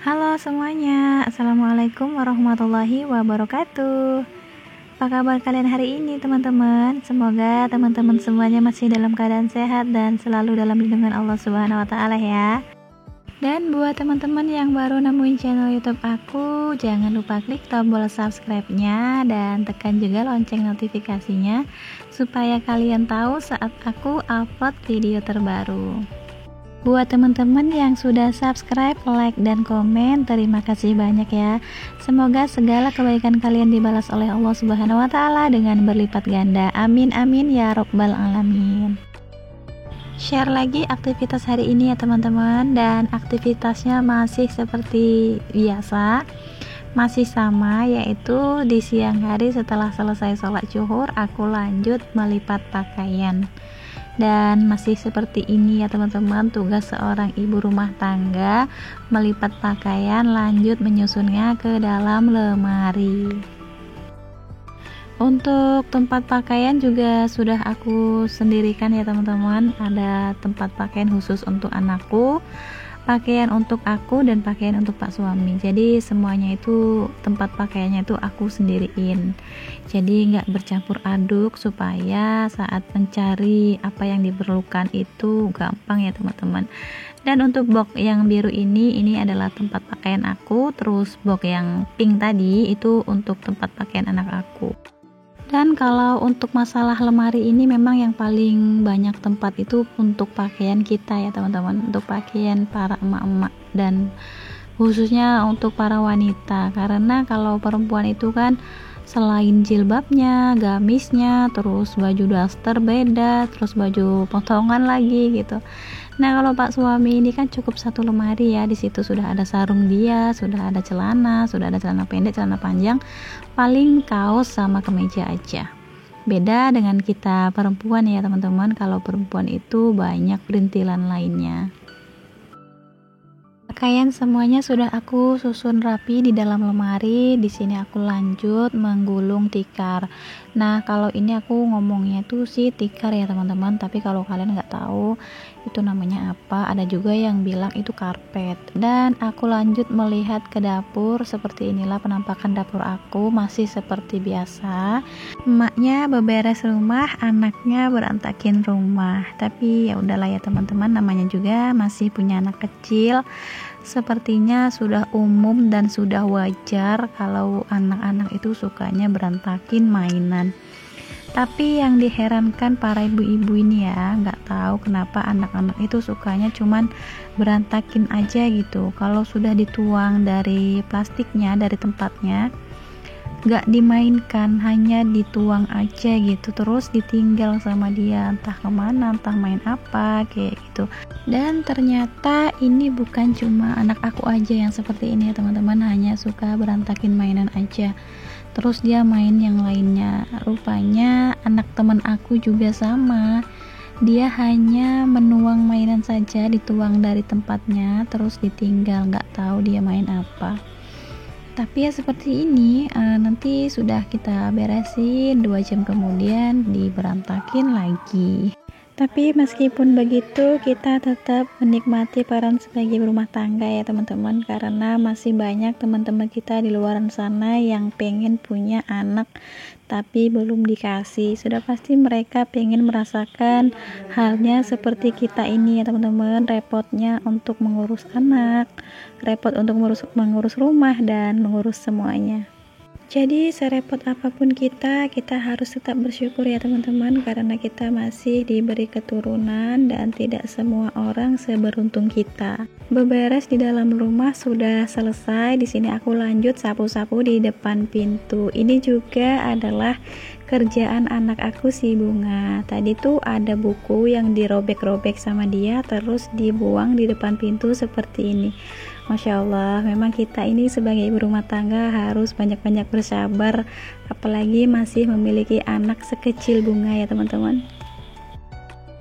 Halo semuanya, Assalamualaikum warahmatullahi wabarakatuh. Apa kabar kalian hari ini teman-teman? Semoga teman-teman semuanya masih dalam keadaan sehat dan selalu dalam lindungan Allah Subhanahu wa Ta'ala ya. Dan buat teman-teman yang baru nemuin channel YouTube aku, jangan lupa klik tombol subscribe-nya dan tekan juga lonceng notifikasinya supaya kalian tahu saat aku upload video terbaru. Buat teman-teman yang sudah subscribe, like, dan komen, terima kasih banyak ya. Semoga segala kebaikan kalian dibalas oleh Allah Subhanahu wa Ta'ala dengan berlipat ganda. Amin amin ya robbal alamin. Share lagi aktivitas hari ini ya teman-teman, dan aktivitasnya masih seperti biasa, masih sama, yaitu di siang hari setelah selesai sholat zuhur aku lanjut melipat pakaian. Dan masih seperti ini ya teman-teman, tugas seorang ibu rumah tangga melipat pakaian, lanjut menyusunnya ke dalam lemari. Untuk tempat pakaian juga sudah aku sendirikan ya teman-teman. Ada tempat pakaian khusus untuk anakku, pakaian untuk aku, dan pakaian untuk pak suami. Jadi semuanya itu tempat pakaiannya itu aku sendiriin. Jadi nggak bercampur aduk supaya saat mencari apa yang diperlukan itu gampang ya teman-teman. Dan untuk box yang biru ini adalah tempat pakaian aku. Terus box yang pink tadi itu untuk tempat pakaian anak aku. Dan kalau untuk masalah lemari ini memang yang paling banyak tempat itu untuk pakaian kita ya teman-teman, untuk pakaian para emak-emak dan khususnya untuk para wanita. Karena kalau perempuan itu kan selain jilbabnya, gamisnya, terus baju daster beda, terus baju potongan lagi gitu. Nah kalau pak suami ini kan cukup satu lemari ya, di situ sudah ada sarung dia, sudah ada celana pendek, celana panjang, paling kaos sama kemeja aja. Beda dengan kita perempuan ya teman-teman, kalau perempuan itu banyak perintilan lainnya. Pakaian semuanya sudah aku susun rapi di dalam lemari. Di sini aku lanjut menggulung tikar. Nah, kalau ini aku ngomongnya tuh sih tikar ya teman-teman, tapi kalau kalian nggak tahu itu namanya apa, ada juga yang bilang itu karpet. Dan aku lanjut melihat ke dapur. Seperti inilah penampakan dapur aku, masih seperti biasa. Emaknya beberes rumah, anaknya berantakin rumah. Tapi ya udahlah ya teman-teman, namanya juga masih punya anak kecil. Sepertinya sudah umum dan sudah wajar kalau anak-anak itu sukanya berantakin mainan. Tapi yang diherankan para ibu-ibu ini ya, nggak tahu kenapa anak-anak itu sukanya cuman berantakin aja gitu. Kalau sudah dituang dari plastiknya, dari tempatnya, nggak dimainkan, hanya dituang aja gitu, terus ditinggal sama dia, entah kemana, entah main apa kayak gitu. Dan ternyata ini bukan cuma anak aku aja yang seperti ini ya teman-teman, hanya suka berantakin mainan aja, terus dia main yang lainnya. Rupanya anak teman aku juga sama, dia hanya menuang mainan saja, dituang dari tempatnya terus ditinggal, nggak tahu dia main apa. Tapi ya seperti ini, nanti sudah kita beresin, 2 jam kemudian diberantakin lagi. Tapi meskipun begitu, kita tetap menikmati peran sebagai rumah tangga ya teman-teman, karena masih banyak teman-teman kita di luar sana yang pengen punya anak tapi belum dikasih. Sudah pasti mereka pengen merasakan halnya seperti kita ini ya teman-teman, repotnya untuk mengurus anak, repot untuk mengurus rumah dan mengurus semuanya. Jadi serepot apapun kita harus tetap bersyukur ya teman-teman, karena kita masih diberi keturunan dan tidak semua orang seberuntung kita. Beberes di dalam rumah sudah selesai. Di sini aku lanjut sapu-sapu di depan pintu. Ini juga adalah kerjaan anak aku si Bunga. Tadi tuh ada buku yang dirobek-robek sama dia, terus dibuang di depan pintu seperti ini. Masya Allah, memang kita ini sebagai ibu rumah tangga harus banyak-banyak bersabar, apalagi masih memiliki anak sekecil Bunga ya teman-teman.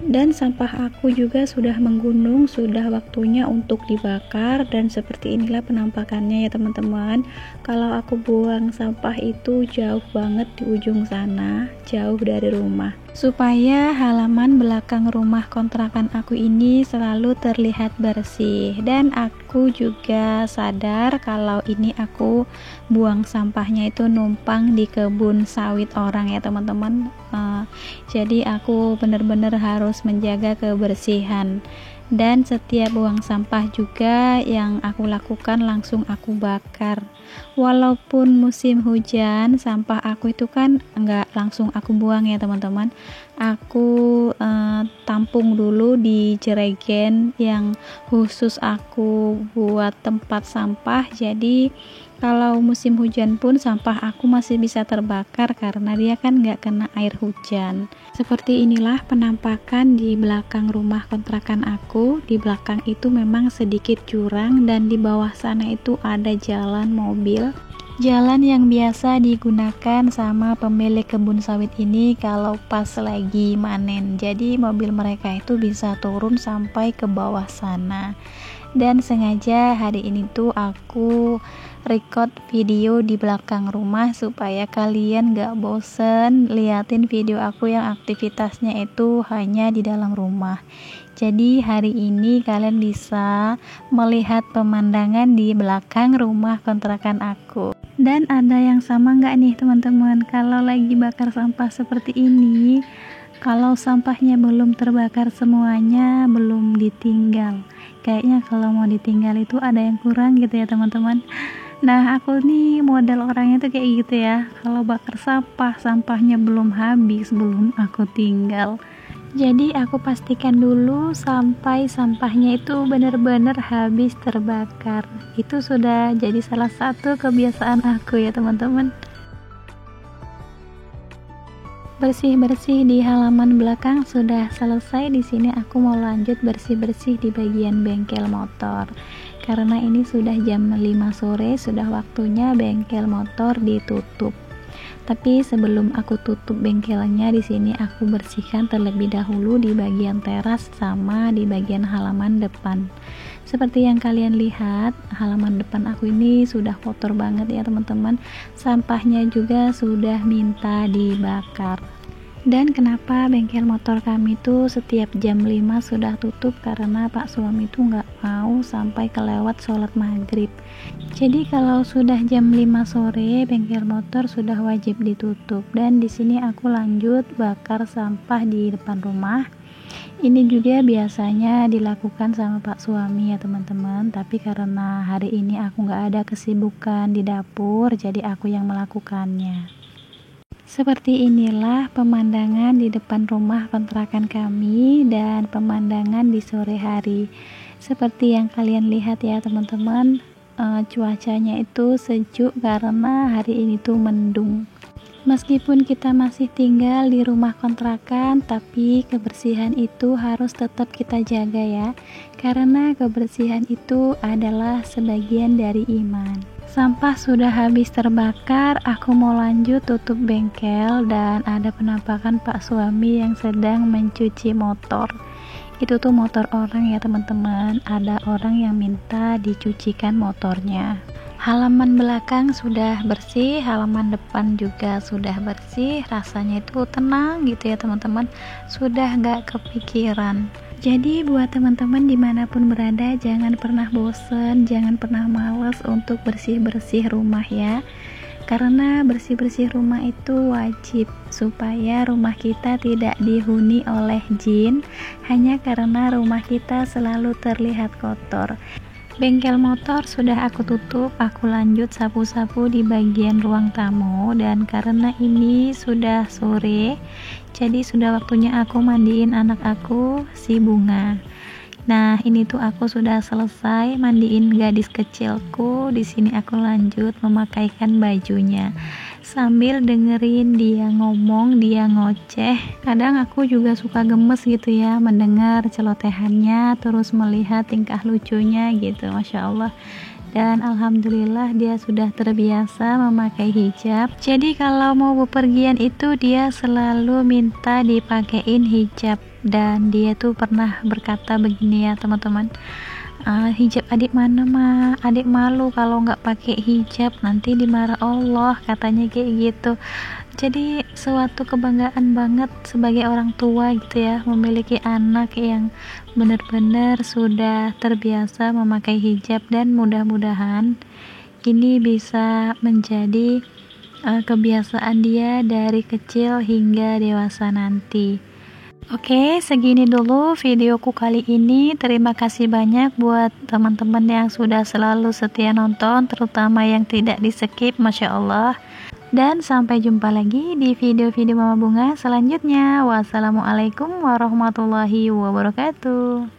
Dan sampah aku juga sudah menggunung, sudah waktunya untuk dibakar, dan seperti inilah penampakannya ya teman-teman. Kalau aku buang sampah itu jauh banget di ujung sana, jauh dari rumah. supaya halaman belakang rumah kontrakan aku ini selalu terlihat bersih. Dan aku juga sadar kalau ini aku buang sampahnya itu numpang di kebun sawit orang ya teman-teman. Jadi aku benar-benar harus menjaga kebersihan. Dan setiap buang sampah juga yang aku lakukan langsung aku bakar. Walaupun musim hujan, sampah aku itu kan enggak langsung aku buang ya teman-teman. Aku tampung dulu di jerigen yang khusus aku buat tempat sampah. Jadi kalau musim hujan pun sampah aku masih bisa terbakar karena dia kan nggak kena air hujan. Seperti inilah penampakan di belakang rumah kontrakan aku. Di belakang itu memang sedikit jurang dan di bawah sana itu ada jalan mobil. Jalan yang biasa digunakan sama pemilik kebun sawit ini kalau pas lagi manen. Jadi mobil mereka itu bisa turun sampai ke bawah sana. Dan sengaja hari ini tuh aku record video di belakang rumah supaya kalian gak bosen liatin video aku yang aktivitasnya itu hanya di dalam rumah. Jadi hari ini kalian bisa melihat pemandangan di belakang rumah kontrakan aku. Dan ada yang sama nggak nih teman-teman, kalau lagi bakar sampah seperti ini, kalau sampahnya belum terbakar semuanya, belum ditinggal, kayaknya kalau mau ditinggal itu ada yang kurang gitu ya teman-teman. Nah aku nih model orangnya tuh kayak gitu ya, kalau bakar sampah, sampahnya belum habis, belum aku tinggal. Jadi aku pastikan dulu sampai sampahnya itu benar-benar habis terbakar. Itu sudah jadi salah satu kebiasaan aku ya teman-teman. Bersih-bersih di halaman belakang sudah selesai. Di sini aku mau lanjut bersih-bersih di bagian bengkel motor. Karena ini sudah jam 5 sore, sudah waktunya bengkel motor ditutup. Tapi sebelum aku tutup bengkelnya, di sini aku bersihkan terlebih dahulu di bagian teras sama di bagian halaman depan. Seperti yang kalian lihat, halaman depan aku ini sudah kotor banget ya teman-teman. Sampahnya juga sudah minta dibakar. Dan kenapa bengkel motor kami tuh setiap jam 5 sudah tutup? Karena Pak suami tuh nggak mau sampai kelewat sholat maghrib. Jadi kalau sudah jam 5 sore bengkel motor sudah wajib ditutup. Dan di sini aku lanjut bakar sampah di depan rumah. Ini juga biasanya dilakukan sama Pak suami ya teman-teman. Tapi karena hari ini aku nggak ada kesibukan di dapur, jadi aku yang melakukannya. Seperti inilah pemandangan di depan rumah kontrakan kami dan pemandangan di sore hari. Seperti yang kalian lihat ya teman-teman, cuacanya itu sejuk karena hari ini tuh mendung. Meskipun kita masih tinggal di rumah kontrakan, tapi kebersihan itu harus tetap kita jaga ya, karena kebersihan itu adalah sebagian dari iman. Sampah sudah habis terbakar, aku mau lanjut tutup bengkel dan ada penampakan Pak suami yang sedang mencuci motor. Itu tuh motor orang ya teman-teman, ada orang yang minta dicucikan motornya. Halaman belakang sudah bersih, halaman depan juga sudah bersih, rasanya itu tenang gitu ya teman-teman, sudah gak kepikiran. Jadi buat teman-teman dimanapun berada, jangan pernah bosen, jangan pernah males untuk bersih-bersih rumah ya. Karena bersih-bersih rumah itu wajib supaya rumah kita tidak dihuni oleh jin hanya karena rumah kita selalu terlihat kotor. Bengkel motor sudah aku tutup, aku lanjut sapu-sapu di bagian ruang tamu. Dan karena ini sudah sore, jadi sudah waktunya aku mandiin anak aku, si Bunga. Nah ini tuh aku sudah selesai mandiin gadis kecilku. Di sini aku lanjut memakaikan bajunya sambil dengerin dia ngomong, dia ngoceh. Kadang aku juga suka gemes gitu ya mendengar celotehannya, terus melihat tingkah lucunya gitu, Masya Allah. Dan alhamdulillah dia sudah terbiasa memakai hijab. Jadi kalau mau bepergian itu dia selalu minta dipakein hijab. Dan dia tuh pernah berkata begini ya teman-teman, Hijab adik mana mah, adik malu kalau nggak pakai hijab nanti dimarah Allah, katanya kayak gitu. Jadi suatu kebanggaan banget sebagai orang tua gitu ya, memiliki anak yang benar-benar sudah terbiasa memakai hijab, dan mudah-mudahan ini bisa menjadi kebiasaan dia dari kecil hingga dewasa nanti. Oke, segini dulu videoku kali ini. Terima kasih banyak buat teman-teman yang sudah selalu setia nonton, terutama yang tidak di skip, Masya Allah. Dan sampai jumpa lagi di video-video Mama Bunga selanjutnya. Wassalamualaikum warahmatullahi wabarakatuh.